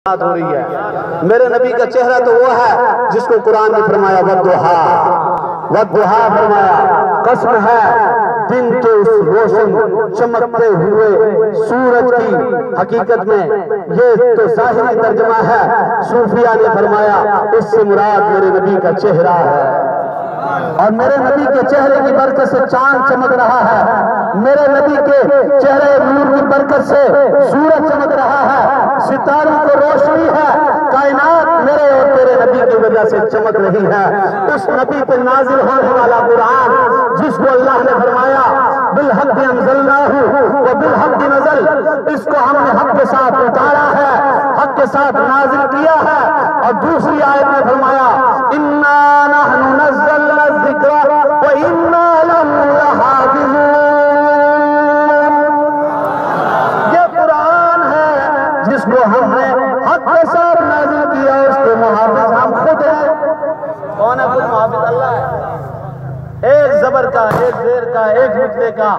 हो रही है। मेरे नबी का चेहरा तो वो है जिसको कुरान ने फरमाया वद्दुहा फरमाया, कसम है दिन के उस रोशन चमकते हुए सूरज की। हकीकत में ये तो ज़ाहिरी तर्जमा है, सूफिया ने फरमाया इससे मुराद मेरे नबी का चेहरा है और मेरे नबी के चेहरे की बरकत से चांद चमक रहा है, मेरे नबी के चेहरे नूर की बरकत से सूरज चमक रहा है, सितारों को रोशनी है, कायनात मेरे और तेरे नबी की वजह से चमक रही है। उस नबी पे नाजिल होने वाला कुरान जिसको अल्लाह ने फरमाया बिल हक़ अंज़लनाहु व बिल हक़ नज़ल, इसको हमने हक के साथ उतारा है, हक के साथ नाजिल किया है। और दूसरी आयत में फरमाया इन्ना नहनु नज़्ज़लना ज़िक्रा व इन्ना लहु लहाफ़िज़ून। ये कुरान है जिसको हमने हक के साथ नाजिल किया, उसके मुहाफ़िज़ हम खुद हैं। कौन है खुद मुहाफ़िज़? अल्लाह है। एक जबर का, एक जेर का, एक नुक्ते का,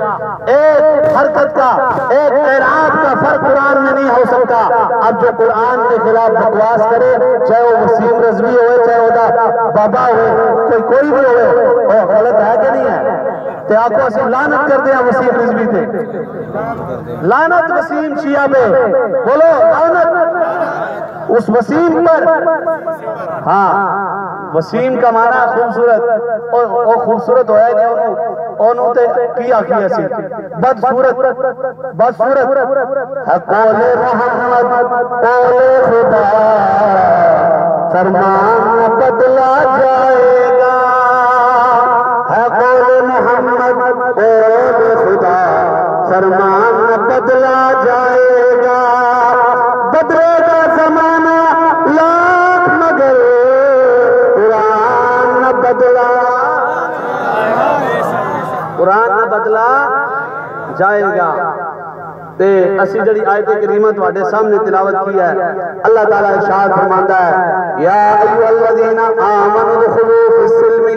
एक हरकत का, एक एराब का फर्क कुरान में नहीं हो सकता। अब जो कुरान के खिलाफ बकवास करे, चाहे वो वसीम रज़वी हो, चाहे वो बाबा हो, कोई भी हो, वो गलत है कि नहीं है? तो आपको असि लानत कर दिया वसीम रिजवी थे, लानत वसीम शिया पे, बोलो लानत उस वसीम पर। हाँ, वसीम का माना खूबसूरत, और खूबसूरत होया नहीं ओनू ते किया सी बदसूरत है। कौले मोहम्मद कौले खुदा फरमान बदला जाएगा, है कौले मोहम्मद कौले खुदा फरमान बदला जाएगा। बदलेगा जमाना लाख मगर कुरान न बदला जाएगा। ते असी जड़ी आयत करीमा तुहाडे सामने तिलावत की है, अल्लाह ताला इरशाद फरमांदा है या अय्युहल्लज़ीना आमनू दुखुलू फिस्सिल्मि